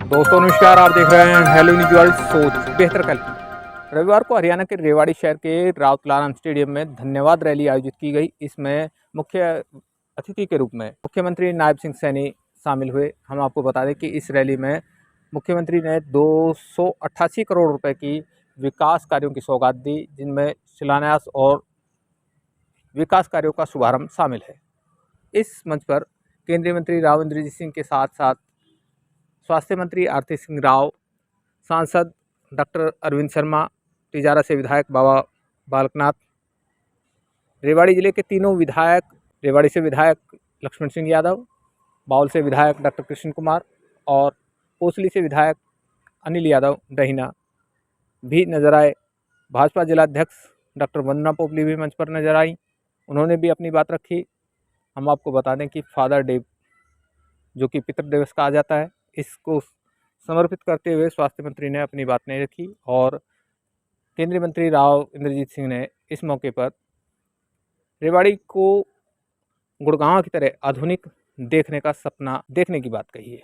दोस्तों नमस्कार, आप देख रहे हैं हेलो न्यूज़ वर्ल्ड सोच बेहतर कल की। रविवार को हरियाणा के रेवाड़ी शहर के राउतलाराम स्टेडियम में धन्यवाद रैली आयोजित की गई। इसमें मुख्य अतिथि के रूप में मुख्यमंत्री नायब सिंह सैनी शामिल हुए। हम आपको बता दें कि इस रैली में मुख्यमंत्री ने 288 करोड़ रुपए की विकास कार्यों की सौगात दी, जिनमें शिलान्यास और विकास कार्यों का शुभारंभ शामिल है। इस मंच पर केंद्रीय मंत्री राव इंद्रजीत सिंह के साथ साथ स्वास्थ्य मंत्री आरती सिंह राव, सांसद डॉक्टर अरविंद शर्मा, तिजारा से विधायक बाबा बालकनाथ, रेवाड़ी जिले के तीनों विधायक, रेवाड़ी से विधायक लक्ष्मण सिंह यादव, बाउल से विधायक डॉक्टर कृष्ण कुमार और कोसली से विधायक अनिल यादव डहीना भी नजर आए। भाजपा जिलाध्यक्ष डॉक्टर वंदना पोपली भी मंच पर नजर आई। उन्होंने भी अपनी बात रखी। हम आपको बता दें कि फादर डे, जो कि पितृ दिवस कहा जाता है, इसको समर्पित करते हुए स्वास्थ्य मंत्री ने अपनी बात नहीं रखी और केंद्रीय मंत्री राव इंद्रजीत सिंह ने इस मौके पर रेवाड़ी को गुड़गांव की तरह आधुनिक देखने का सपना देखने की बात कही है।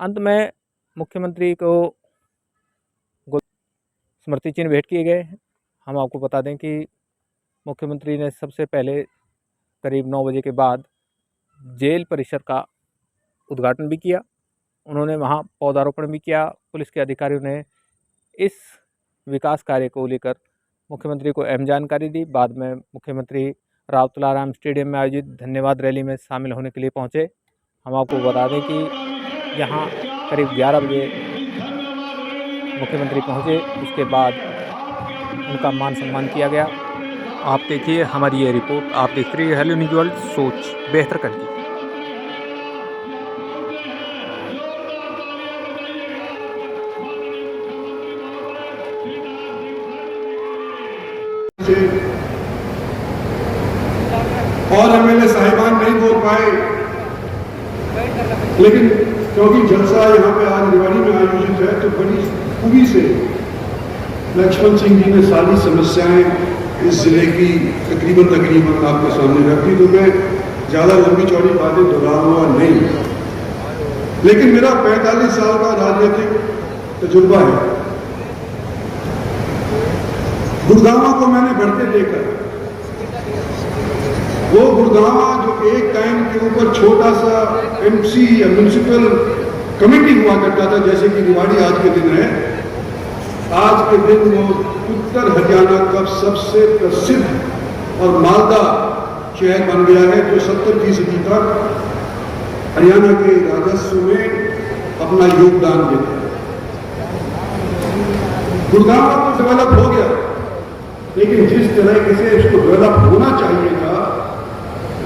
अंत में मुख्यमंत्री को स्मृति चिन्ह भेंट किए गए हैं। हम आपको बता दें कि मुख्यमंत्री ने सबसे पहले करीब 9 बजे के बाद जेल परिसर का उद्घाटन भी किया। उन्होंने वहां पौधारोपण भी किया। पुलिस के अधिकारियों ने इस विकास कार्य को लेकर मुख्यमंत्री को अहम जानकारी दी। बाद में मुख्यमंत्री राउतलाराम स्टेडियम में आयोजित धन्यवाद रैली में शामिल होने के लिए पहुंचे। हम आपको बता दें कि यहां करीब 11 बजे मुख्यमंत्री पहुंचे। उसके बाद उनका मान सम्मान किया गया। आप देखिए हमारी ये रिपोर्ट। आप देख रही है हेलो न्यूज़ वर्ल्ड सोच बेहतर कल की। और एमएलए साहिबान नहीं बोल पाए, लेकिन क्योंकि जलसा यहाँ पे आज रेवाड़ी में आयोजित है तो बड़ी खूबी से लक्ष्मण सिंह जी ने सारी समस्याएं इस जिले की तकरीबन आपके सामने रखी। तो मैं ज्यादा लंबी चौड़ी बातें दोहराऊंगा नहीं, लेकिन मेरा 45 साल का राजनीतिक तजुर्बा है। गुड़गांव को मैंने बढ़ते देखा। वो गुड़गांव जो एक टाइम के ऊपर छोटा सा एमसी या म्यूनिसिपल कमेटी हुआ करता था, जैसे कि रेवाड़ी आज के दिन है, आज के दिन वो उत्तर हरियाणा का सबसे प्रसिद्ध और मालदा शहर बन गया है, जो 70% तक हरियाणा के राजस्व में अपना योगदान देता है। गुड़गांव तो डेवलप हो गया, लेकिन जिस तरह से इसको डेवलप होना चाहिए था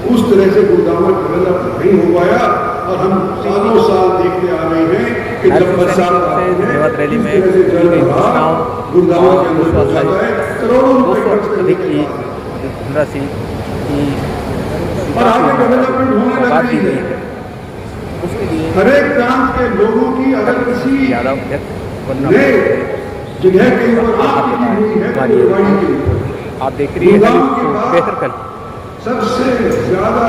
उस तरह से गुड़गांव डेवलप नहीं हो पाया। और हम सालों साल देखते आ रहे हैं कि जब बरसात धन्यवाद रैली में गुड़गांव के अंदर हो जाता है, करोड़ों रुपए खर्च करने की धनराशि की और आगे डेवलपमेंट होने लग रही है। उसके लिए हर एक प्रांत के लोगों की अगर किसी नए जगह के ऊपर आपकी हुई है तो रेवाड़ी के ऊपर आप देख रही है बेहतर कल। सबसे ज्यादा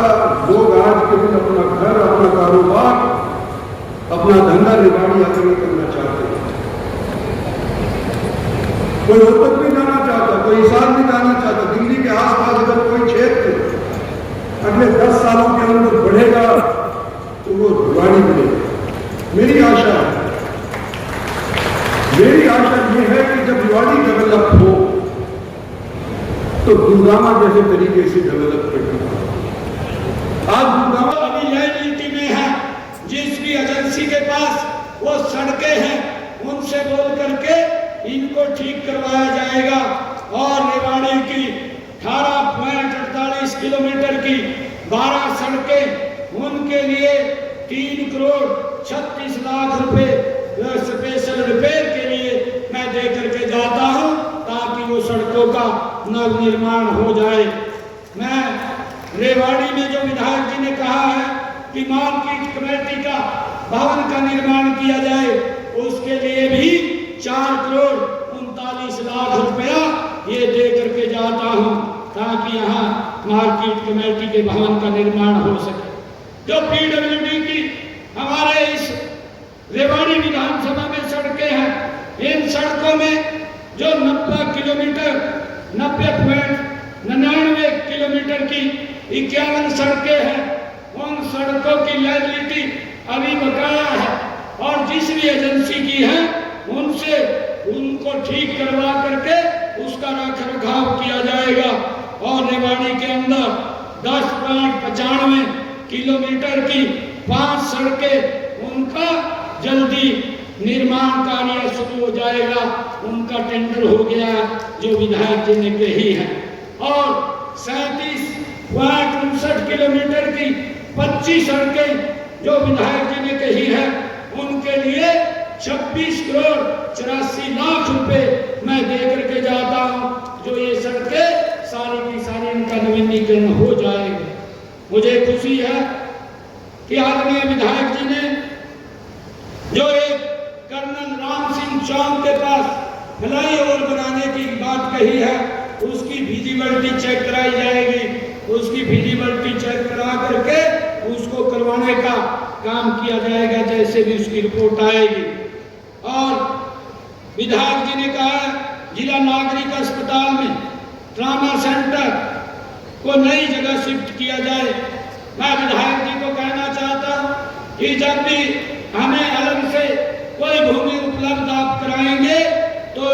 लोग आज के दिन अपना घर, अपना कारोबार, अपना धंधा रेवाड़ी आकर करना चाहते हैं। कोई रोहतक नहीं जाना चाहता, कोई हिसार नहीं जाना चाहता। दिल्ली के आसपास अगर कोई क्षेत्र अगले 10 सालों के अंदर बढ़ेगा तो वो रेवाड़ी बढ़ेगा। मेरी आशा ये है कि जब रेवाड़ी डेवलप हो तो गुड़गांव जैसे तरीके से डेवलप करना। आज गुड़गांव अभी नई नीति में है, जिस भी एजेंसी के पास वो सड़कें हैं उनसे बोल करके इनको ठीक करवाया जाएगा। और रेवाड़ी की 18.48 किलोमीटर की 12 सड़कें, उनके लिए 3 करोड़ 36 लाख रुपए स्पेशल रिपेयर के लिए मैं दे करके जाता हूं, ताकि वो सड़कों का नव निर्माण हो जाए। मैं रेवाड़ी में जो विधायक जी ने कहा है कि मार्केट कमेटी का भवन का निर्माण किया जाए, उसके लिए भी 4 करोड़ 39 लाख रुपया ये दे करके जाता हूं, ताकि यहाँ मार्केट कमेटी के भवन का निर्माण हो सके। जो पीडब्ल्यूडी की हमारे 11 सड़कें हैं, उन सड़कों की लायबिलिटी अभी बकाया है और जिस भी एजेंसी की है उनसे उनको ठीक करवा करके उसका रख रखाव किया जाएगा। और रेवाड़ी के अंदर 10.95 किलोमीटर की 5 सड़कें उनका जल्दी निर्माण कार्य शुरू हो जाएगा। उनका टेंडर हो गया जो विधायक जी ने कही है। और 37.59 किलोमीटर की 25 सड़कें जो विधायक जी ने कही है उनके लिए 26 करोड़ 84 लाख रुपए मैं दे करके जाता हूं, जो ये सड़कें सारी की सारी इनका नवीनीकरण हो जाएगा। मुझे खुशी है कि आदरणीय विधायक जी ने जो एक कर्नल राम सिंह चौक के पास फ्लाईओवर बनाने की बात कही है उसकी विजिबिलिटी चेक कराई जाएगी। उसकी विजिबिलिटी चेक करा करके उसको करवाने का काम किया जाएगा जैसे भी उसकी रिपोर्ट आएगी। और विधायक जी ने कहा जिला नागरिक अस्पताल में ट्रामा सेंटर को नई जगह शिफ्ट किया जाए। मैं विधायक जी को कहना चाहता हूं कि जब भी हमें अलग से कोई भूमि उपलब्ध आप कराएंगे तो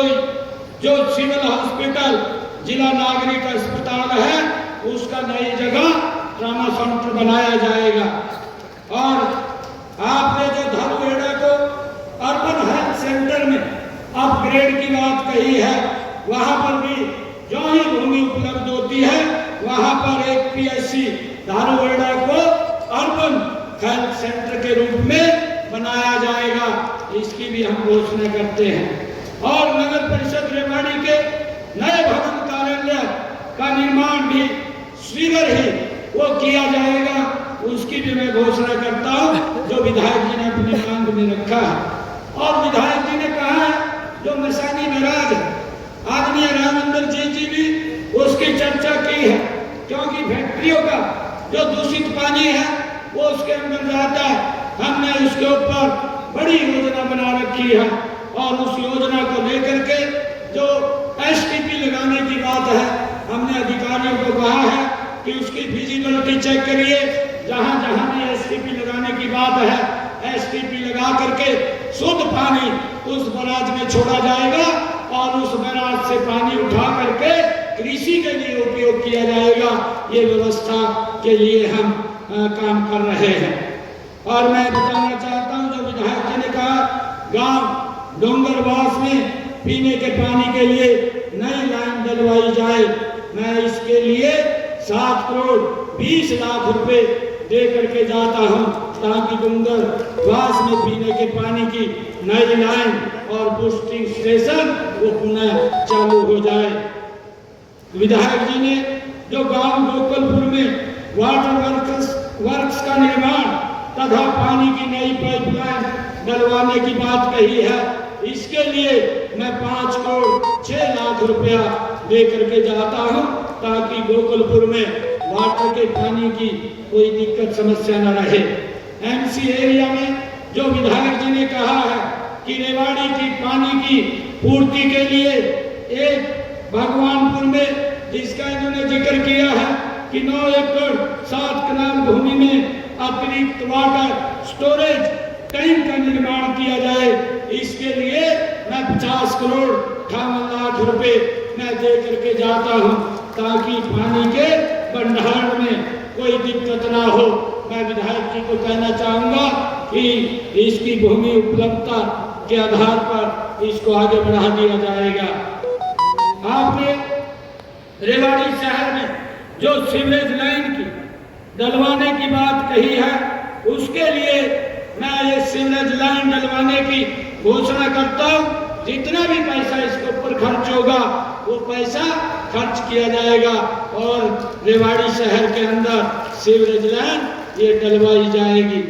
जो सिविल हॉस्पिटल जिला नागरिक अस्पताल है उसका नई जगह ट्रामा सेंटर बनाया जाएगा। और आपने जो धरुहेड़ा को अर्बन हेल्थ सेंटर में अपग्रेड की बात कही है, वहां पर भी जो ही भूमि उपलब्ध होती है वहां पर एक पीएचसी धरुहेड़ा को अर्बन हेल्थ सेंटर के रूप में बनाया जाएगा। इसकी भी हम घोषणा करते हैं। और नगर परिषद रेवाड़ी के नए भवन कार्यालय का निर्माण भी शीघ्र ही वो किया जाएगा, उसकी भी मैं घोषणा करता हूं जो विधायक जी ने अपनी मांग में रखा है। और विधायक जी ने कहा है जो मसानी बैराज है आदरणीय रामेंद्र जी भी उसकी चर्चा की है, क्योंकि फैक्ट्रियों का जो दूषित पानी है वो उसके अंदर जाता है। हमने उसके ऊपर बड़ी योजना बना रखी है और उस योजना को लेकर के जो एसटीपी लगाने की बात है हमने अधिकारियों को कहा है कि उसकी विजिबिलिटी चेक करिए। जहां जहां भी एसटीपी लगाने की बात है एसटीपी लगा करके शुद्ध पानी उस बैराज में छोड़ा जाएगा और उस बैराज से पानी उठा करके कृषि के लिए उपयोग किया जाएगा। ये व्यवस्था के लिए हम काम कर रहे हैं। और मैं बताना चाहता हूं जो विधायक जी ने कहा गांव डोंगरवास में पीने के पानी के लिए नई लाइन डलवाई जाए। मैं इसके लिए 7 करोड़ 20 लाख रुपए दे करके जाता हूं ताकि डोंगरवास में पीने के पानी की नई लाइन और बूस्टिंग स्टेशन वो पुनः चालू हो जाए। विधायक जी ने जो गांव गोकुलपुर में वाटर वर्क्स का निर्माण तथा पानी की नई पाइपलाइन डलवाने की बात कही है, इसके लिए मैं 5 करोड़ 6 लाख रुपया दे करके जाता हूं ताकि गोकुलपुर में वाटर के पानी की कोई दिक्कत समस्या न रहे। एमसी एरिया में जो विधायक जी ने कहा है कि रेवाड़ी की पानी की पूर्ति के लिए एक भगवानपुर में जिसका इन्होंने जिक्र किया है कि 9 एकड़ 7 कनाल भूमि में अतिरिक्त वाटर स्टोरेज टैंक का निर्माण किया जाए। इसके लिए मैं 50 करोड़ 58 लाख रुपए मैं दे करके जाता हूं ताकि पानी के भंडारण में कोई दिक्कत ना हो। मैं विधायक जी को कहना चाहूंगा कि इसकी भूमि उपलब्धता के आधार पर इसको आगे बढ़ा दिया जाएगा। आपने रेवाड़ी शहर में जो सीवरेज लाइन की डलवाने की बात कही है उसके लिए मैं ये सीवरेज लाइन डलवाने की घोषणा करता हूं। जितना भी पैसा इसके ऊपर खर्च होगा वो पैसा खर्च किया जाएगा और रेवाड़ी शहर के अंदर सीवरेज लाइन ये डलवाई जाएगी।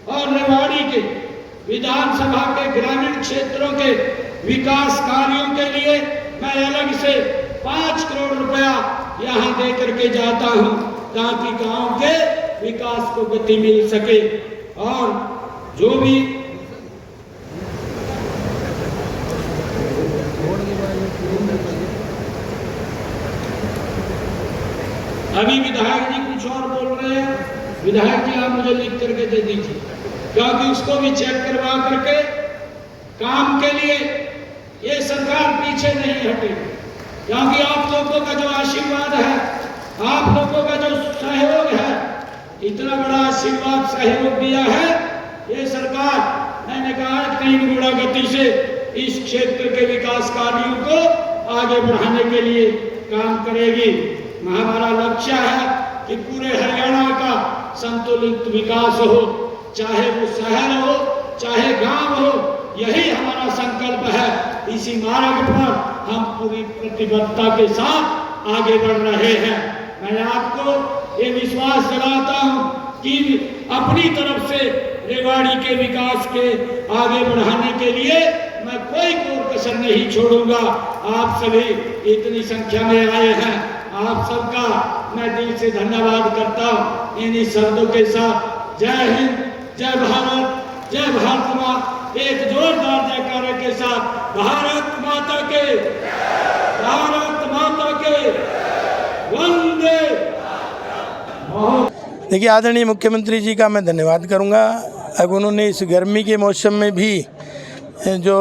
और रेवाड़ी के विधानसभा के ग्रामीण क्षेत्रों के विकास कार्यों के लिए मैं अलग से 5 करोड़ रुपया यहाँ दे करके जाता हूँ ताकि गांव के विकास को गति मिल सके। और जो भी अभी विधायक जी कुछ और बोल विधायक जी आप मुझे लिख करके दे दीजिए, क्योंकि उसको भी चेक करवा करके काम के लिए ये सरकार पीछे नहीं हटेगी। क्योंकि आप लोगों का जो आशीर्वाद है, आप लोगों का जो सहयोग है, इतना बड़ा आशीर्वाद सहयोग दिया है, ये सरकार मैंने कहा 3 गुना गति से इस क्षेत्र के विकास कार्यों को आगे बढ़ाने के लिए काम करेगी। हमारा लक्ष्य है कि पूरे हरियाणा का संतुलित विकास हो, चाहे वो शहर हो चाहे गांव हो, यही हमारा संकल्प है। इसी मार्ग पर हम पूरी प्रतिबद्धता के साथ आगे बढ़ रहे हैं। मैं आपको ये विश्वास दिलाता हूं कि अपनी तरफ से रेवाड़ी के विकास के आगे बढ़ाने के लिए मैं कोई कोर कसर नहीं छोड़ूंगा। आप सभी इतनी संख्या में आए हैं, आप सबका मैं दिल से धन्यवाद करता हूं। इन्हीं शब्दों के साथ जय हिंद, जय भारत, जय भारत माँ, एक जोरदार जयकारे के साथ भारत माता के, भारत माता के वंदे। देखिए, आदरणीय मुख्यमंत्री जी का मैं धन्यवाद करूंगा। अब उन्होंने इस गर्मी के मौसम में भी जो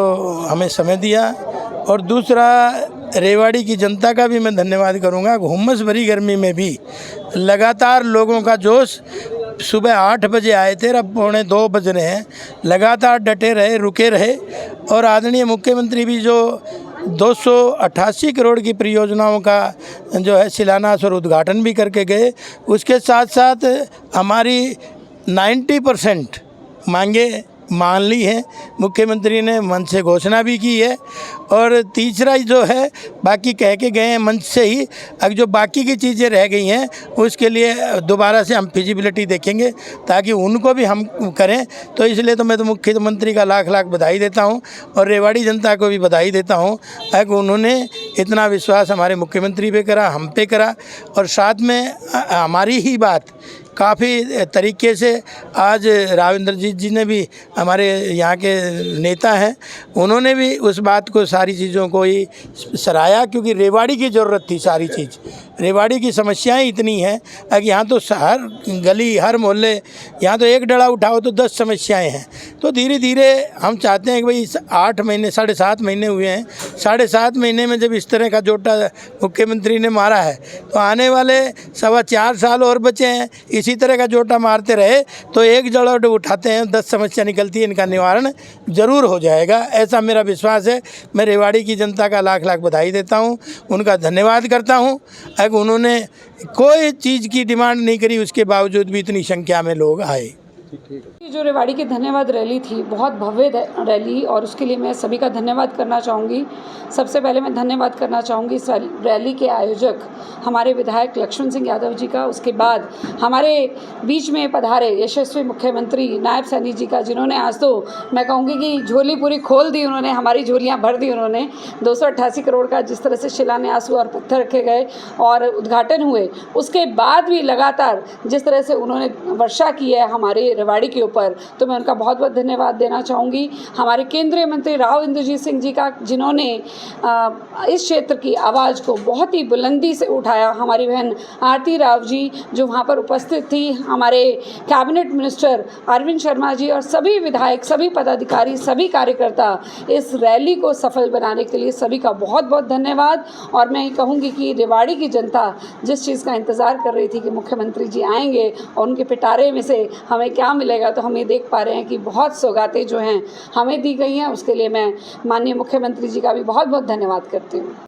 हमें समय दिया, और दूसरा रेवाड़ी की जनता का भी मैं धन्यवाद करूंगा। हुम्मस भरी गर्मी में भी लगातार लोगों का जोश, सुबह 8 बजे आए थे, अब 1:45 बज रहे हैं, लगातार डटे रहे, रुके रहे। और आदरणीय मुख्यमंत्री भी जो 288 करोड़ की परियोजनाओं का जो है शिलान्यास और उद्घाटन भी करके गए, उसके साथ साथ हमारी 90% मांगे मान ली है। मुख्यमंत्री ने मंच से घोषणा भी की है। और तीसरा जो है, बाकी कह के गए हैं मंच से ही, अब जो बाकी की चीज़ें रह गई हैं उसके लिए दोबारा से हम फिजिबिलिटी देखेंगे ताकि उनको भी हम करें। तो इसलिए तो मैं तो मुख्यमंत्री का लाख लाख बधाई देता हूं और रेवाड़ी जनता को भी बधाई देता हूं कि उन्होंने इतना विश्वास हमारे मुख्यमंत्री पे करा, हम पे करा। और साथ में हमारी ही बात काफ़ी तरीके से आज राविंद्रजीत जी ने भी, हमारे यहाँ के नेता हैं, उन्होंने भी उस बात को, सारी चीज़ों को ही सराहा, क्योंकि रेवाड़ी की ज़रूरत थी। सारी चीज़ रेवाड़ी की समस्याएं इतनी हैं कि यहाँ तो हर गली, हर मोहल्ले, यहाँ तो एक डड़ा उठाओ तो 10 समस्याएं हैं। तो धीरे धीरे हम चाहते हैं कि भाई 8 महीने, 7.5 महीने हुए हैं, 7.5 महीने में जब इस तरह का जोटा मुख्यमंत्री ने मारा है, तो आने वाले 4.25 साल और बचे हैं। इसी तरह का जोटा मारते रहे तो एक जड़ उठाते हैं 10 समस्या निकलती है, इनका निवारण जरूर हो जाएगा, ऐसा मेरा विश्वास है। मैं रेवाड़ी की जनता का लाख लाख बधाई देता हूं, उनका धन्यवाद करता हूं। अगर उन्होंने कोई चीज़ की डिमांड नहीं करी, उसके बावजूद भी इतनी संख्या में लोग आए। जो रेवाड़ी की धन्यवाद रैली थी, बहुत भव्य रैली, और उसके लिए मैं सभी का धन्यवाद करना चाहूँगी। सबसे पहले मैं धन्यवाद करना चाहूँगी इस रैली के आयोजक हमारे विधायक लक्ष्मण सिंह यादव जी का। उसके बाद हमारे बीच में पधारे यशस्वी मुख्यमंत्री नायब सैनी जी का, जिन्होंने आज तो मैं कहूँगी कि झोली पूरी खोल दी उन्होंने, हमारी झोलियाँ भर दी उन्होंने। 288 करोड़ का जिस तरह से शिलान्यास हुआ और पत्थर रखे गए और उद्घाटन हुए, उसके बाद भी लगातार जिस तरह से उन्होंने वर्षा की है हमारे रेवाड़ी के ऊपर, तो मैं उनका बहुत बहुत धन्यवाद देना चाहूँगी। हमारे केंद्रीय मंत्री राव इंद्रजीत सिंह जी का, जिन्होंने इस क्षेत्र की आवाज़ को बहुत ही बुलंदी से उठाया। हमारी बहन आरती राव जी जो वहाँ पर उपस्थित थी, हमारे कैबिनेट मिनिस्टर अरविंद शर्मा जी और सभी विधायक, सभी पदाधिकारी, सभी कार्यकर्ता, इस रैली को सफल बनाने के लिए सभी का बहुत बहुत धन्यवाद। और मैं ये कहूँगी कि रेवाड़ी की जनता जिस चीज़ का इंतज़ार कर रही थी कि मुख्यमंत्री जी आएंगे और उनके पिटारे में से हमें क्या मिलेगा, तो हम ये देख पा रहे हैं कि बहुत सौगातें जो हैं हमें दी गई हैं। उसके लिए मैं माननीय मुख्यमंत्री जी का भी बहुत बहुत धन्यवाद करती हूँ।